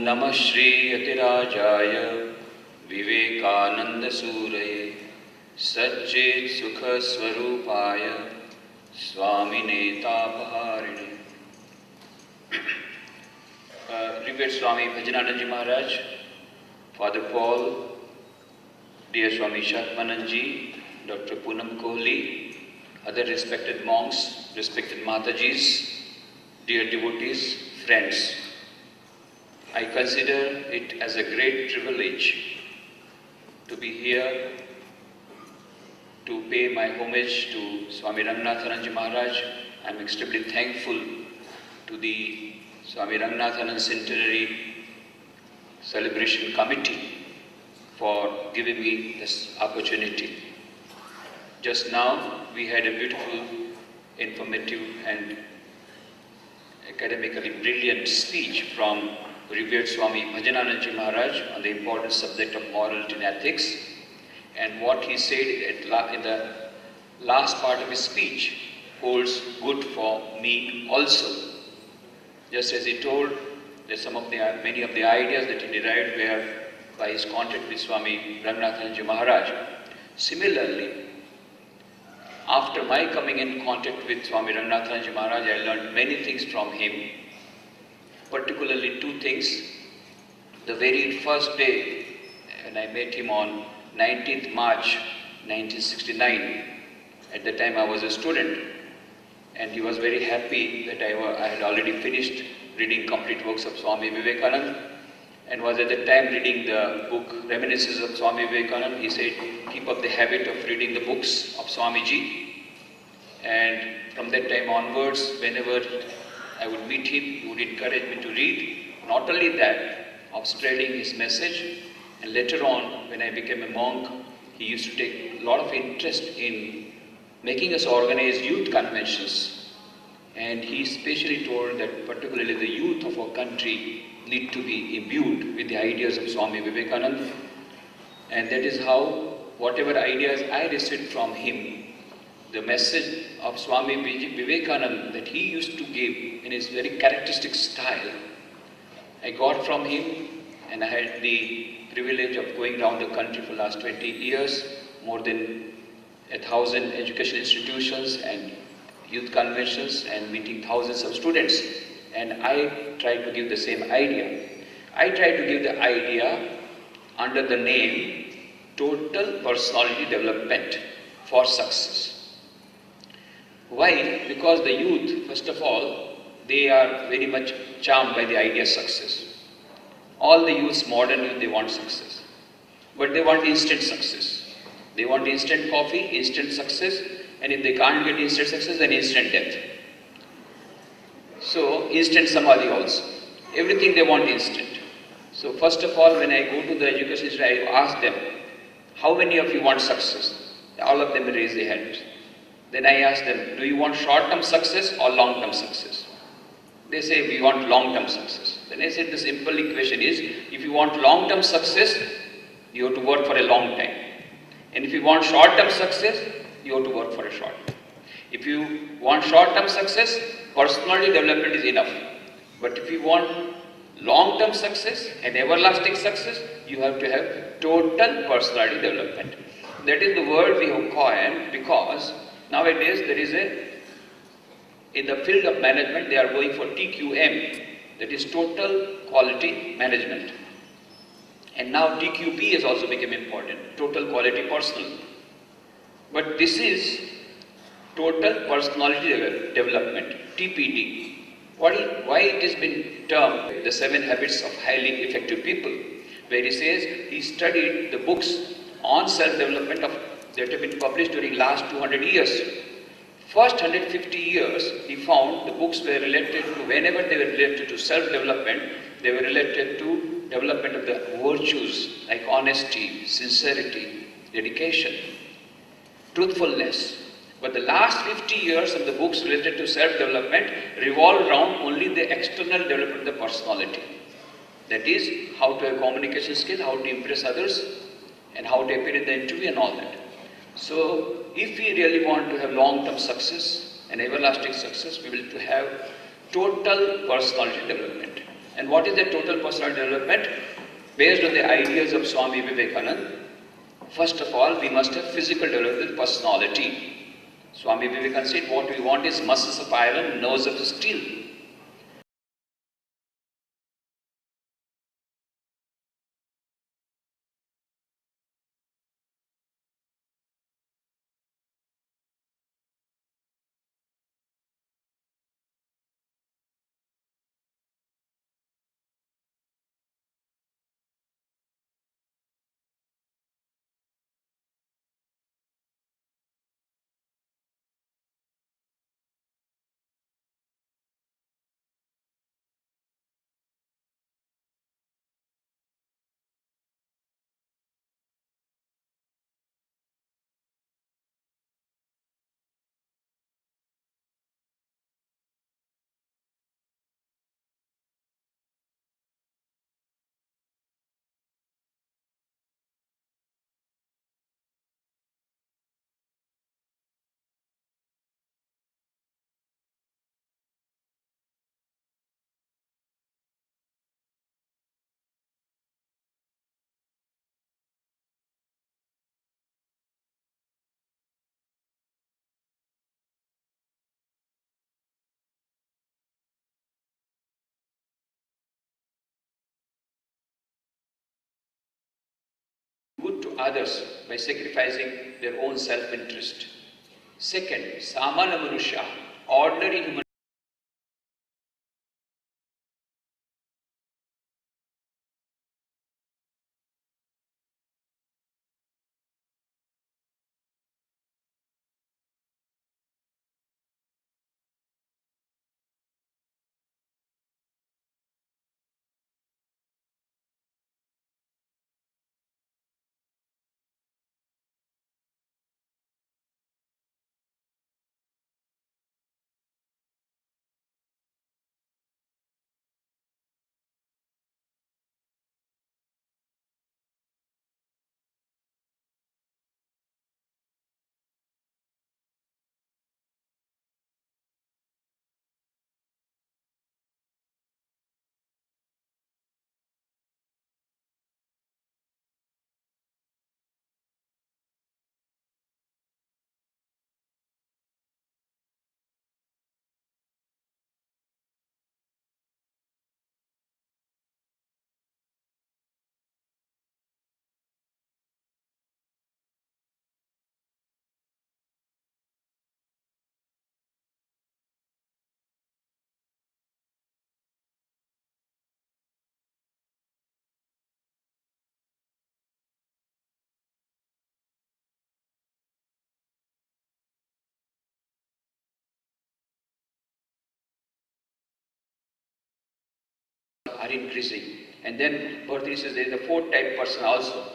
Namah Shri Yatirajaya Vivekananda Suraye Satchit Sukha Swarupaya Swami Netapaharine. Revered Swami Bhajananandaji Maharaj, Father Paul, dear Swami Shatmananji, Dr. Poonam Kohli, other respected monks, respected Matajis, dear devotees, friends. I consider it as a great privilege to be here to pay my homage to Swami Ranganathanandaji Maharaj. I am extremely thankful to the Swami Ranganathanandaji Centenary Celebration Committee for giving me this opportunity. Just now we had a beautiful, informative and academically brilliant speech from revered Swami Bhajananandaji Maharaj on the important subject of morality and ethics. And what he said in the last part of his speech holds good for me also. Just as he told that many of the ideas that he derived were by his contact with Swami Ranganathanandaji Maharaj. Similarly, after my coming in contact with Swami Ranganathanandaji Maharaj, I learned many things from him, particularly two things. The very first day, when I met him on 19th March 1969, at the time I was a student, and he was very happy that I had already finished reading complete works of Swami Vivekananda, and was at the time reading the book Reminiscences of Swami Vivekananda. He said, keep up the habit of reading the books of Swamiji. And from that time onwards, whenever I would meet him, he would encourage me to read. Not only that, of spreading his message. And later on, when I became a monk, he used to take a lot of interest in making us organize youth conventions. And he especially told that particularly the youth of our country need to be imbued with the ideas of Swami Vivekananda. And that is how, whatever ideas I received from him, the message of Swami Vivekananda that he used to give in his very characteristic style, I got from him, and I had the privilege of going around the country for the last 20 years, more than 1,000 education institutions and youth conventions, and meeting thousands of students. And I tried to give the same idea. I tried to give the idea under the name Total Personality Development for Success. Why? Because the youth, first of all, they are very much charmed by the idea of success. All the youths, modern youth, they want success. But they want instant success. They want instant coffee, instant success, and if they can't get instant success, then instant death. So, instant samadhi also. Everything they want instant. So, first of all, when I go to the education institute, I ask them, how many of you want success? All of them raise their hands. Then I ask them, do you want short-term success or long-term success? They say, we want long-term success. Then I said, the simple equation is, if you want long-term success, you have to work for a long time. And if you want short-term success, you have to work for a short time. If you want short-term success, personality development is enough. But if you want long-term success and everlasting success, you have to have total personality development. That is the word we have coined because nowadays there is in the field of management, they are going for TQM, that is Total Quality Management. And now TQP has also become important, Total Quality Personal. But this is Total Personality Development, TPD. Why it has been termed the 7 habits of highly effective people, where he says he studied the books on self-development that have been published during last 200 years. First 150 years, he found the books were related to, whenever they were related to self-development, they were related to development of the virtues like honesty, sincerity, dedication, truthfulness. But the last 50 years of the books related to self-development revolve around only the external development of the personality. That is, how to have communication skill, how to impress others, and how to appear in the interview and all that. So, if we really want to have long-term success and everlasting success, we will have total personality development. And what is the total personal development? Based on the ideas of Swami Vivekananda, first of all, we must have physical development, personality. Swami Vivekananda said, what we want is muscles of iron, nerves of steel. Good to others by sacrificing their own self-interest. Second, Samana Manusha, ordinary human. Are increasing. And then Bharti says there is a fourth type person also.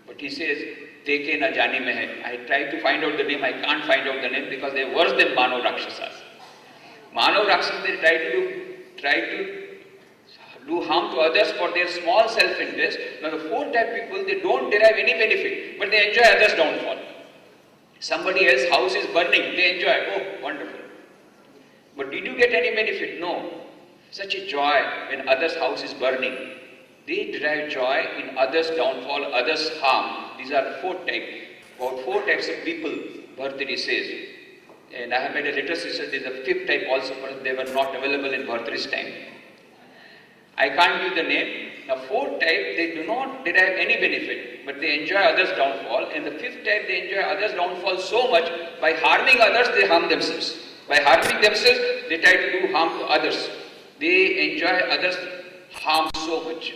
But he says, Teke na jani mein hai. I try to find out the name, I can't find out the name because they are worse than Manav Rakshasas. Manav Rakshasas, they try to do harm to others for their small self-interest. Now the fourth type people, they don't derive any benefit, but they enjoy others' downfall. Somebody else's house is burning, they enjoy, oh, wonderful. But did you get any benefit? No. Such a joy when others' house is burning. They derive joy in others' downfall, others' harm. These are four types. About four types of people, Bhartari says. And I have made a letter sister, there is a fifth type also, but they were not available in Bhartari's time. I can't give the name. Now fourth type, they do not derive any benefit, but they enjoy others' downfall. And the fifth type, they enjoy others' downfall so much, by harming others, they harm themselves. By harming themselves, they try to do harm to others. They enjoy others' harm so much.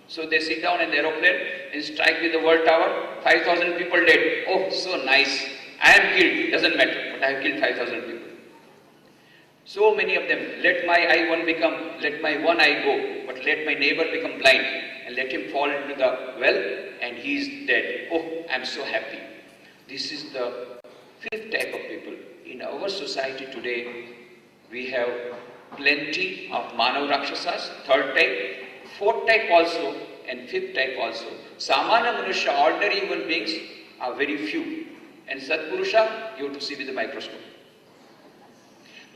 So they sit down in the aeroplane and strike with the world tower, 5,000 people dead. Oh, so nice. I am killed, doesn't matter, but I have killed 5,000 people. So many of them, let my one eye go, but let my neighbor become blind and let him fall into the well and he is dead. Oh, I am so happy. This is the fifth type of people. In our society today, we have plenty of Manav Rakshasas, third type, fourth type also, and fifth type also. Samana Manusha, ordinary human beings, are very few. And Satpurusha, you have to see with the microscope.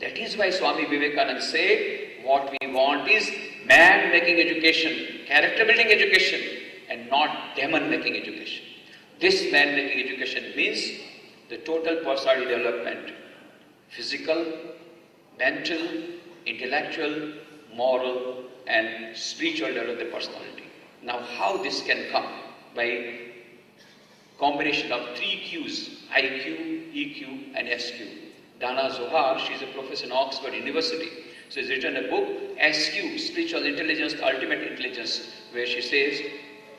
That is why Swami Vivekananda said, what we want is man-making education, character-building education, and not demon-making education. This man-making education means the total personality development, physical, mental, intellectual, moral, and spiritual development of the personality. Now, how this can come? By combination of 3 Qs, IQ, EQ, and SQ. Dana Zohar, she is a professor in Oxford University. So she's written a book, SQ, Spiritual Intelligence, the Ultimate Intelligence, where she says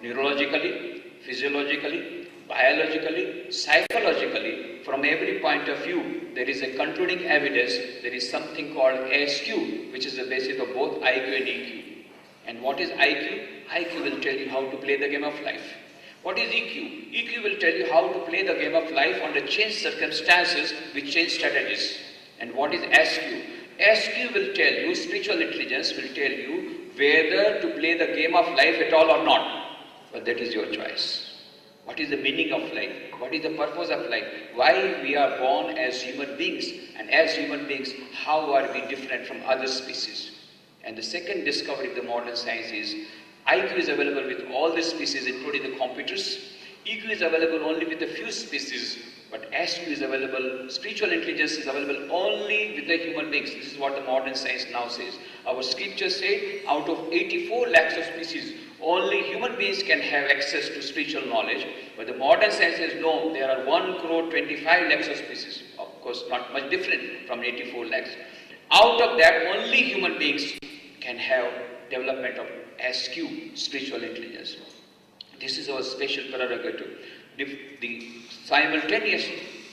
neurologically, physiologically, biologically, psychologically, from every point of view, there is a concluding evidence, there is something called SQ, which is the basis of both IQ and EQ. And what is IQ? IQ will tell you how to play the game of life. What is EQ? EQ will tell you how to play the game of life under changed circumstances with changed strategies. And what is SQ? SQ will tell you, spiritual intelligence will tell you whether to play the game of life at all or not. But that is your choice. What is the meaning of life? What is the purpose of life? Why we are born as human beings? And as human beings, how are we different from other species? And the second discovery of the modern science is IQ is available with all the species, including the computers. EQ is available only with a few species, but SQ is available, spiritual intelligence is available only with the human beings. This is what the modern science now says. Our scriptures say out of 84 lakhs of species, only human beings can have access to spiritual knowledge, but the modern science says no, there are 1,25 lakhs of species. Of course, not much different from 84 lakhs. Out of that, only human beings can have development of SQ, spiritual intelligence. This is our special prerogative. The simultaneous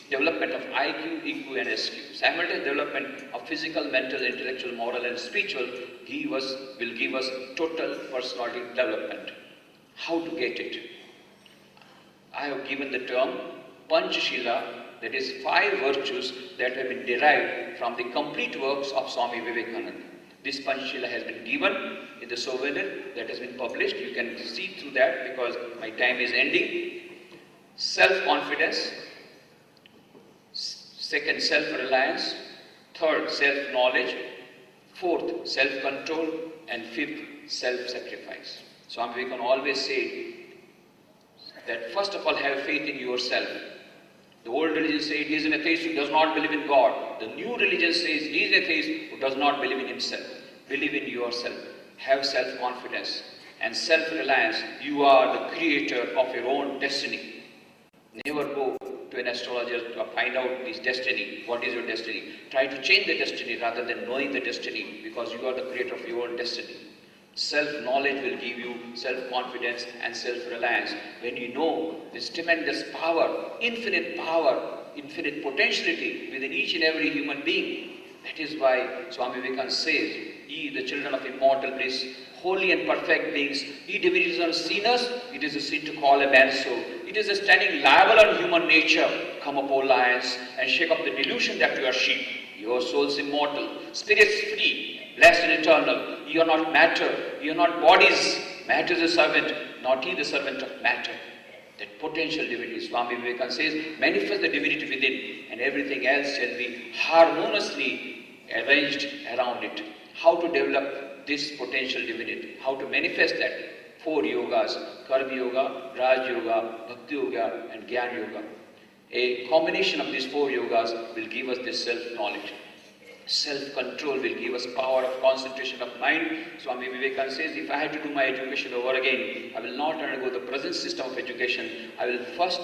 development of IQ, EQ, and SQ, simultaneous development of physical, mental, intellectual, moral, and spiritual will give us total personality development. How to get it? I have given the term Panchashila, that is 5 virtues that have been derived from the complete works of Swami Vivekananda. This Panchashila has been given in the souvenir that has been published. You can see through that because my time is ending. Self-confidence. Second, self-reliance. Third, self-knowledge. Fourth, self-control. And fifth, self-sacrifice. Swami Vivekananda always said that first of all have faith in yourself. The old religion says he is an atheist who does not believe in God. The new religion says he is an atheist who does not believe in himself. Believe in yourself. Have self-confidence and self-reliance. You are the creator of your own destiny. Never go to an astrologer to find out his destiny. What is your destiny? Try to change the destiny rather than knowing the destiny, because you are the creator of your own destiny. Self-knowledge will give you self-confidence and self-reliance. When you know this tremendous power, infinite potentiality within each and every human being. That is why Swami Vivekananda says, ye the children of immortal bliss, holy and perfect beings, ye divinities on sinners, it is a sin to call a man so. It is a standing liable on human nature. Come up, O lions, and shake up the delusion that you are sheep. Your soul's immortal, spirits free, blessed and eternal. You are not matter, you are not bodies. Matter is a servant, not he the servant of matter. That potential divinity, Swami Vivekananda says, manifest the divinity within, and everything else shall be harmoniously arranged around it. How to develop this potential divinity? How to manifest that? 4 yogas, Karma Yoga, Raj Yoga, Bhakti Yoga, and Gyan Yoga. A combination of these 4 yogas will give us this self-knowledge. Self-control will give us power of concentration of mind. Swami Vivekananda says, if I had to do my education over again, I will not undergo the present system of education. I will first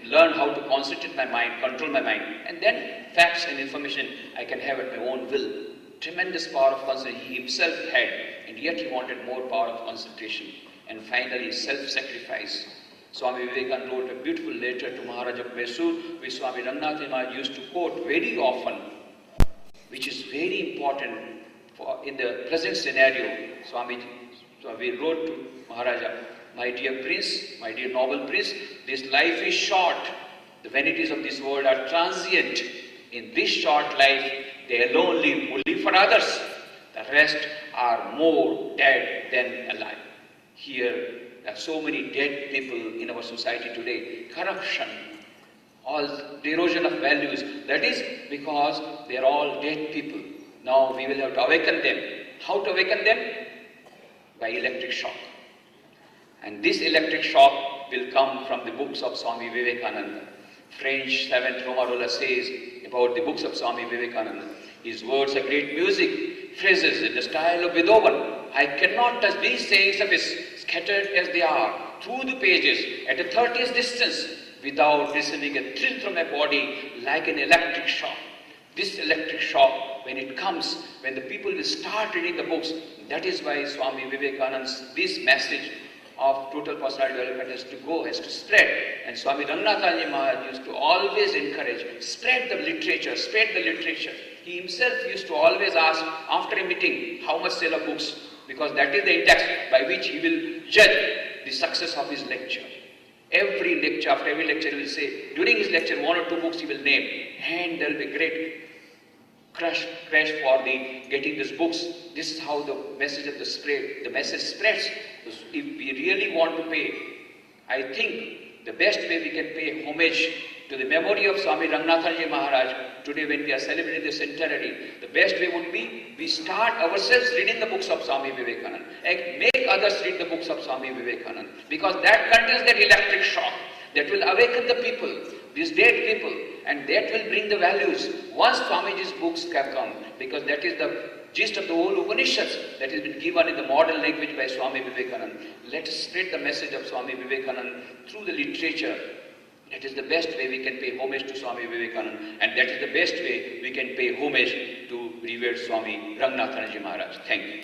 learn how to concentrate my mind, control my mind, and then facts and information I can have at my own will. Tremendous power of concentration he himself had, and yet he wanted more power of concentration. And finally, self-sacrifice. Swami Vivekananda wrote a beautiful letter to Maharaja of Mysore, which Swami Ranganathanandaji used to quote very often, which is very important in the present scenario. Swami wrote to Maharaja, my dear prince, my dear noble prince, this life is short. The vanities of this world are transient. In this short life, they alone live only for others. The rest are more dead than alive. Here, there are so many dead people in our society today. Corruption, all the erosion of values. That is because they are all dead people. Now we will have to awaken them. How to awaken them? By electric shock. And this electric shock will come from the books of Swami Vivekananda. French 7th Romarola says about the books of Swami Vivekananda. His words are great music, phrases in the style of Beethoven. I cannot touch these sayings of his, scattered as they are, through the pages, at a 30's distance, without receiving a thrill from my body like an electric shock. This electric shock, when it comes, when the people will start reading the books, that is why Swami Vivekananda's this message of total personality development has to go, has to spread. And Swami Ranganathanandaji Maharaj used to always encourage, spread the literature, spread the literature. He himself used to always ask after a meeting, how much sale of books? Because that is the index by which he will judge the success of his lecture. Every lecture, after every lecture he will say, during his lecture, 1 or 2 books he will name, and there will be great crash for the getting these books. This is how the message of the message spreads. If we really want to pay, I think the best way we can pay homage to the memory of Swami Ranganathanandaji Maharaj today when we are celebrating the centenary, the best way would be we start ourselves reading the books of Swami Vivekananda and make others read the books of Swami Vivekananda, because that contains that electric shock that will awaken the people, these dead people, and that will bring the values once Swamiji's books have come, because that is the gist of the whole Upanishads that has been given in the modern language by Swami Vivekananda. Let us spread the message of Swami Vivekananda through the literature. That is the best way we can pay homage to Swami Vivekananda, and that is the best way we can pay homage to revered Swami Ranganathanandaji Maharaj. Thank you.